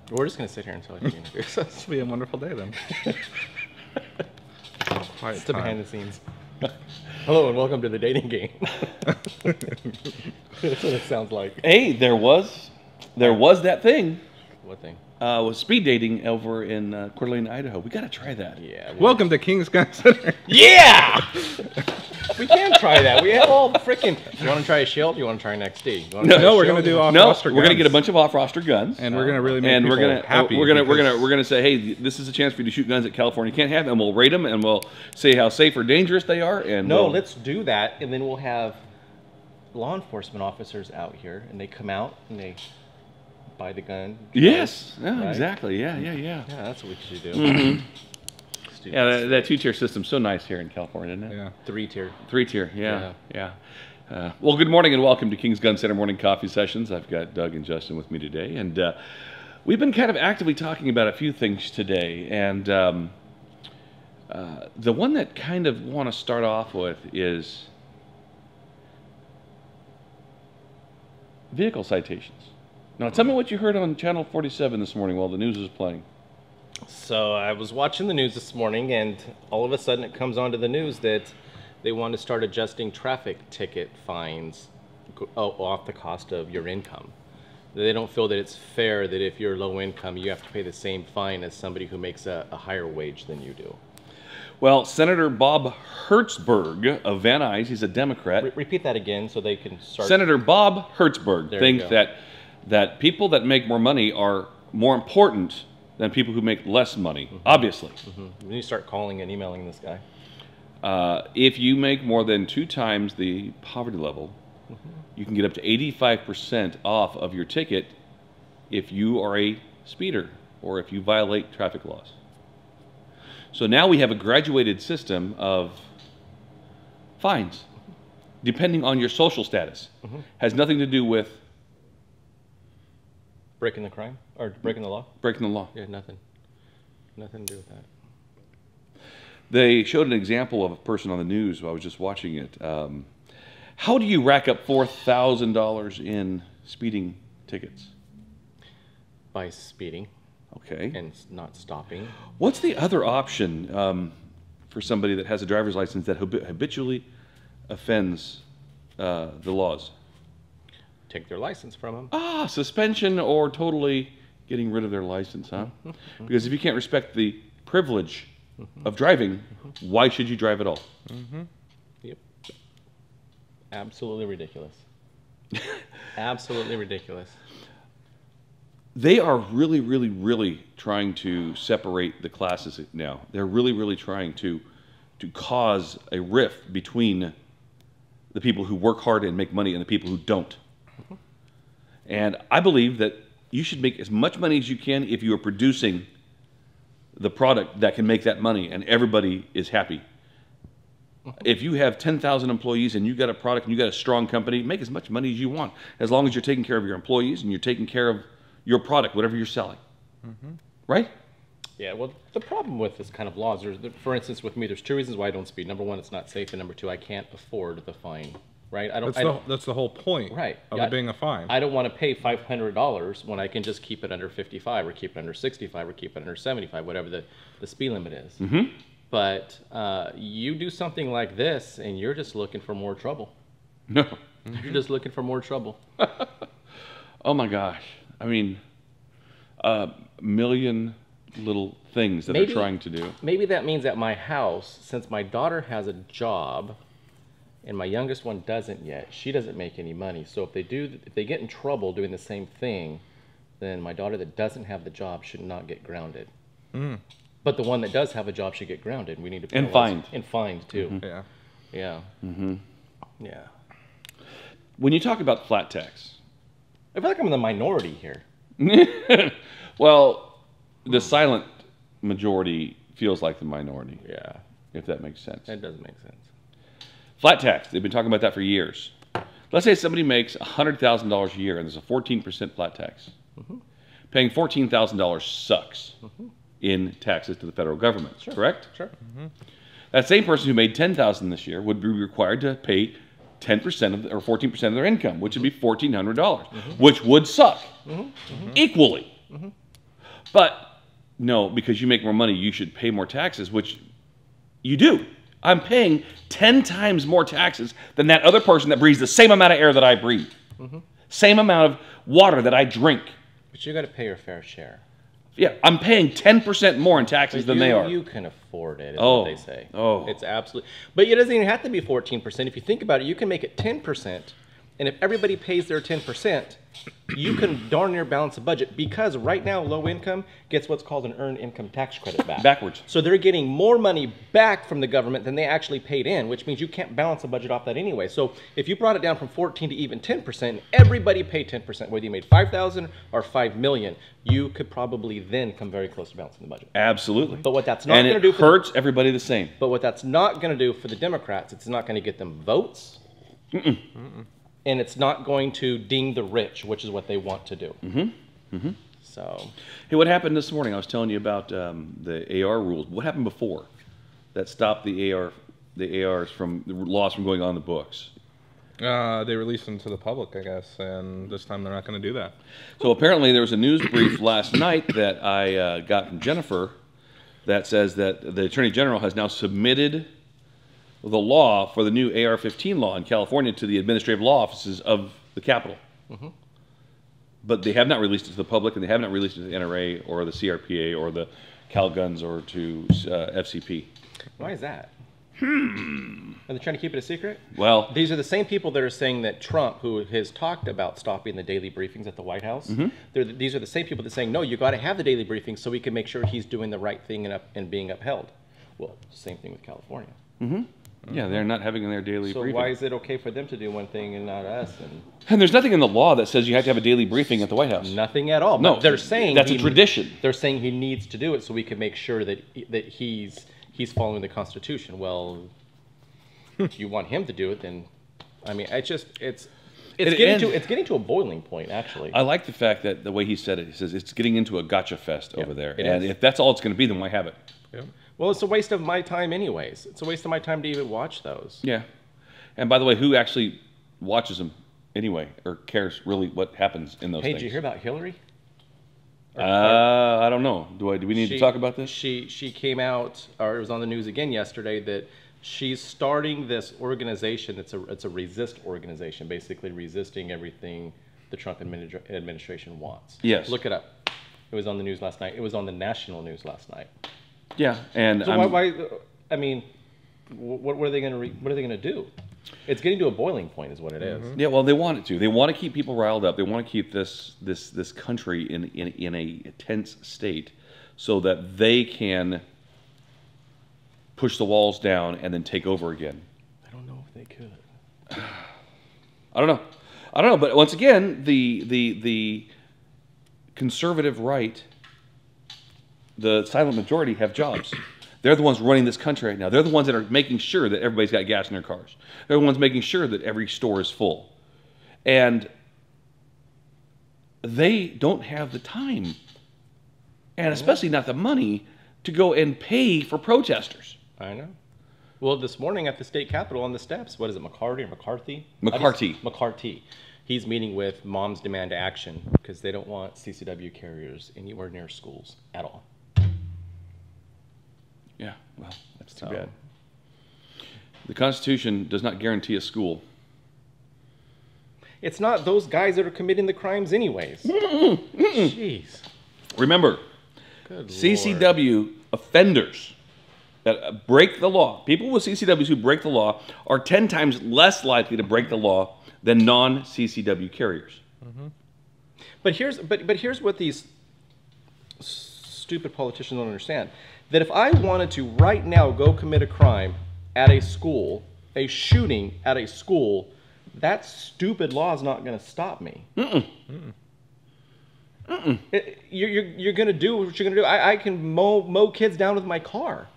We're just going to sit here until you introduce us. This will be a wonderful day then. It's the behind the scenes. Hello and welcome to the dating game. That's what it sounds like. Hey, there was that thing. What thing? Was speed dating over in Coeur d'Alene, Idaho. We got to try that. Yeah. Welcome to King's Gun Center. Yeah! We can try that. We have all freaking. You want to try a Sheldon? You want to try an XD? No, we're going to do off-roster guns. We're going to get a bunch of off-roster guns, and we're going to really make people happy. We're going to say, hey, this is a chance for you to shoot guns that California can't have, and we'll rate them, and we'll say how safe or dangerous they are. And let's do that, and then we'll have law enforcement officers out here, and they come out and they buy the gun. Yes, yeah, right? Exactly. Yeah. Yeah, that's what we should do. Mm-hmm. Yeah, that two-tier system's so nice here in California, isn't it? Yeah. Three-tier. Three-tier, yeah. Well, good morning and welcome to King's Gun Center Morning Coffee Sessions. I've got Doug and Justin with me today, and we've been kind of actively talking about a few things today, and the one that kind of want to start off with is vehicle citations. Now, tell me what you heard on Channel 47 this morning while the news was playing. So I was watching the news this morning, and all of a sudden it comes onto the news that they want to start adjusting traffic ticket fines off the cost of your income. They don't feel that it's fair that if you're low income, you have to pay the same fine as somebody who makes a higher wage than you do. Well, Senator Bob Hertzberg of Van Nuys, he's a Democrat. Repeat that again so they can start. Senator Bob Hertzberg thinks that people that make more money are more important than people who make less money, obviously. You need to start calling and emailing this guy. If you make more than 2 times the poverty level, you can get up to 85% off of your ticket if you are a speeder or if you violate traffic laws. So now we have a graduated system of fines, depending on your social status. Has nothing to do with breaking the crime? Or breaking the law? Breaking the law. Yeah, nothing. Nothing to do with that. They showed an example of a person on the news while I was just watching it. How do you rack up $4,000 in speeding tickets? By speeding. Okay. And not stopping. What's the other option for somebody that has a driver's license that habitually offends the laws? Take their license from them. Suspension or totally getting rid of their license, huh? Because if you can't respect the privilege of driving, why should you drive at all? Yep. Absolutely ridiculous. Absolutely ridiculous. They are really, really, really trying to separate the classes now. They're really, really trying to cause a rift between the people who work hard and make money and the people who don't. And I believe that you should make as much money as you can if you are producing the product that can make that money and everybody is happy. If you have 10,000 employees and you got a product and you got a strong company, make as much money as you want, as long as you're taking care of your employees and you're taking care of your product, whatever you're selling. Right? Yeah, well, the problem with this kind of laws, for instance, with me, there's 2 reasons why I don't speed. Number 1, it's not safe, and number 2, I can't afford the fine. Right? That's the whole point of it being a fine. I don't want to pay $500 when I can just keep it under 55 or keep it under 65 or keep it under 75, whatever the speed limit is. But you do something like this and you're just looking for more trouble. No. You're just looking for more trouble. Oh my gosh. I mean, a million little things that they're trying to do. Maybe that means at my house, since my daughter has a job, and my youngest one doesn't yet, she doesn't make any money. So if they get in trouble doing the same thing, then my daughter that doesn't have the job should not get grounded. But the one that does have a job should get grounded. We need to fined. And fined too. Yeah. Yeah. When you talk about flat tax, I feel like I'm in the minority here. Well, the silent majority feels like the minority. Yeah. If that makes sense. It does make sense. Flat tax, they've been talking about that for years. Let's say somebody makes $100,000 a year and there's a 14% flat tax. Paying $14,000 sucks in taxes to the federal government, correct? Sure. That same person who made $10,000 this year would be required to pay 10% of or 14% of their income, which would be $1,400, which would suck equally. But no, because you make more money, you should pay more taxes, which you do. I'm paying 10 times more taxes than that other person that breathes the same amount of air that I breathe. Same amount of water that I drink. But you got to pay your fair share. Yeah, I'm paying 10% more in taxes than they are. You can afford it, is what they say. Oh. It's absolutely... But it doesn't even have to be 14%. If you think about it, you can make it 10%. And if everybody pays their 10%, you can darn near balance a budget, because right now low income gets what's called an earned income tax credit back. Backwards. So they're getting more money back from the government than they actually paid in, which means you can't balance a budget off that anyway. So if you brought it down from 14 to even 10%, everybody paid 10%, whether you made 5,000 or 5 million, you could probably then come very close to balancing the budget. Absolutely. But what that's not going to do for hurts everybody the same. But what that's not going to do for the Democrats, it's not going to get them votes. And it's not going to ding the rich, which is what they want to do. So, hey, what happened this morning? I was telling you about the AR rules. What happened before that stopped the ARs from the laws from going on the books? They released them to the public, I guess, and this time they're not going to do that. So apparently there was a news brief last night that I got from Jennifer that says that the Attorney General has now submitted the law for the new AR15 law in California to the administrative law offices of the Capitol. But they have not released it to the public, and they have not released it to the NRA or the CRPA or the Cal Guns or to FCP. Why is that? Are they trying to keep it a secret? Well, these are the same people that are saying that Trump, who has talked about stopping the daily briefings at the White House, these are the same people that are saying, no, you got to have the daily briefings so we can make sure he's doing the right thing and being upheld. Well, same thing with California. Yeah, they're not having their daily briefing. So why is it okay for them to do one thing and not us? And there's nothing in the law that says you have to have a daily briefing at the White House. Nothing at all. No, but they're saying that's a tradition. They're saying he needs to do it so we can make sure that he's following the Constitution. Well, if you want him to do it, then I mean, it's getting to a boiling point, actually. I like the fact that the way he said it. He says it's getting into a gotcha fest over there, and is. if that's all it's going to be, then why have it? Yeah. Well, it's a waste of my time anyways. It's a waste of my time to even watch those. Yeah. And by the way, who actually watches them anyway or cares really what happens in those things? Hey, did you hear about Hillary? I don't know. Do we need to talk about this? She came out, or it was on the news again yesterday, that she's starting this organization. It's a resist organization, basically resisting everything the Trump administration wants. Yes. Look it up. It was on the news last night. It was on the national news last night. Yeah, and so why? I mean, what are they going to do? It's getting to a boiling point, is what it is. Yeah, well, they want it to. They want to keep people riled up. They want to keep this country in a tense state, so that they can push the walls down and then take over again. I don't know if they could. I don't know. But once again, the conservative right, the silent majority, have jobs. They're the ones running this country right now. They're the ones that are making sure that everybody's got gas in their cars. They're the ones making sure that every store is full. And they don't have the time, and especially not the money, to go and pay for protesters. I know. Well, this morning at the state capitol on the steps, what is it, McCarty or McCarthy? McCarty. He's meeting with Moms Demand Action because they don't want CCW carriers anywhere near schools at all. Yeah, well, that's too bad. The Constitution does not guarantee a school. It's not those guys that are committing the crimes anyways. Jeez. Remember, CCW offenders that break the law, people with CCWs who break the law, are 10 times less likely to break the law than non-CCW carriers. But here's what these stupid politicians don't understand. That if I wanted to right now go commit a crime at a school, a shooting at a school, that stupid law is not going to stop me. You're going to do what you're going to do. I can mow kids down with my car.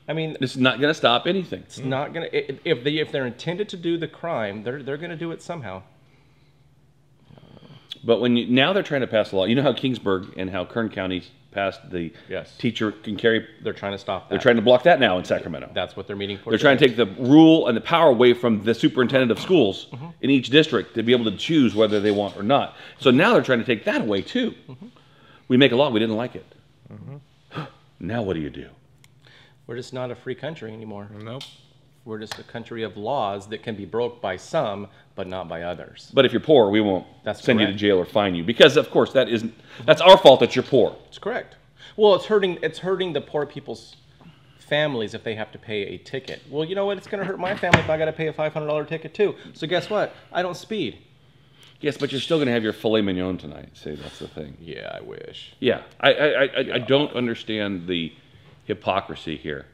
I mean, it's not going to stop anything. It's not going to. If they're intended to do the crime, they're going to do it somehow. But now they're trying to pass a law. You know how Kingsburg and how Kern County passed the teacher can carry. They're trying to stop that. They're trying to block that now in Sacramento. That's what they're meeting for. They're trying to take the rule and the power away from the superintendent of schools in each district to be able to choose whether they want or not. So now they're trying to take that away too. We make a law, we didn't like it. Now what do? We're just not a free country anymore. Nope. We're just a country of laws that can be broke by some, but not by others. But if you're poor, we won't That's send you to correct. jail or fine you. Because, of course, that's our fault that you're poor. It's correct. Well, it's hurting the poor people's families if they have to pay a ticket. Well, you know what? It's going to hurt my family if I got to pay a $500 ticket too. So guess what? I don't speed. Yes, but you're still going to have your filet mignon tonight. See, that's the thing. Yeah, I wish. Yeah, I don't understand the hypocrisy here.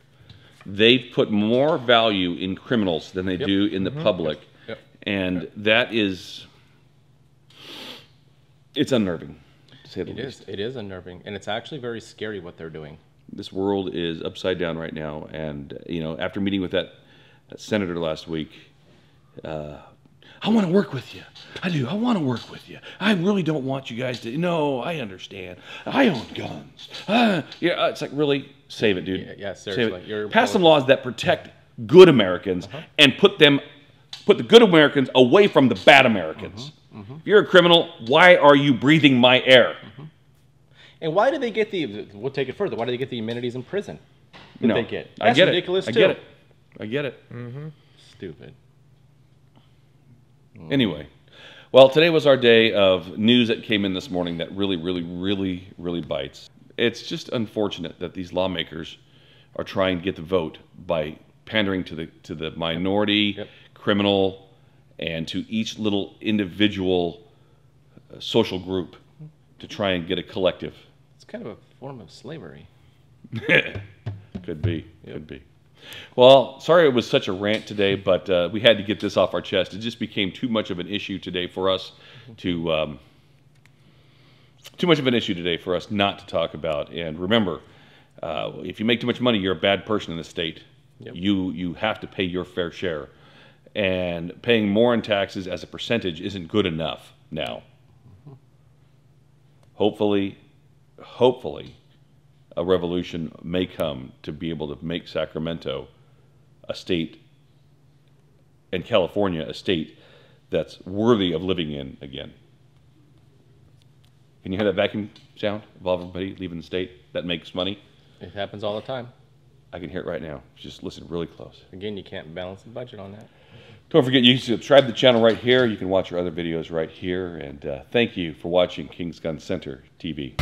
They put more value in criminals than they do in the public. Yep. And that is, it's unnerving, to say the least. It is unnerving, and it's actually very scary what they're doing. This world is upside down right now. And, you know, after meeting with that senator last week, I want to work with you. I do. I want to work with you. I really don't want you guys to. No, I understand. I own guns. Yeah, it's like, really, save it, dude. Yeah, seriously. Pass some laws that protect good Americans and put the good Americans away from the bad Americans. If you're a criminal, why are you breathing my air? And why do they get we'll take it further, why do they get the amenities in prison that they get? I That's get ridiculous it. too. I get it. Stupid. Anyway, well, today was our day of news that came in this morning that really bites. It's just unfortunate that these lawmakers are trying to get the vote by pandering to the minority, criminal, and to each little individual social group to try and get a collective. It's kind of a form of slavery. Could be. Could be. Well, sorry it was such a rant today, but we had to get this off our chest. It just became too much of an issue today for us to not to talk about. And remember, if you make too much money, you're a bad person in the state. Yep. You have to pay your fair share, and paying more in taxes as a percentage isn't good enough now. Hopefully, a revolution may come to be able to make Sacramento a state and California a state that's worthy of living in again. Can you hear that vacuum sound of everybody leaving the state that makes money? It happens all the time. I can hear it right now. Just listen really close. Again, you can't balance the budget on that. Don't forget, you can subscribe to the channel right here. You can watch our other videos right here. And thank you for watching King's Gun Center TV.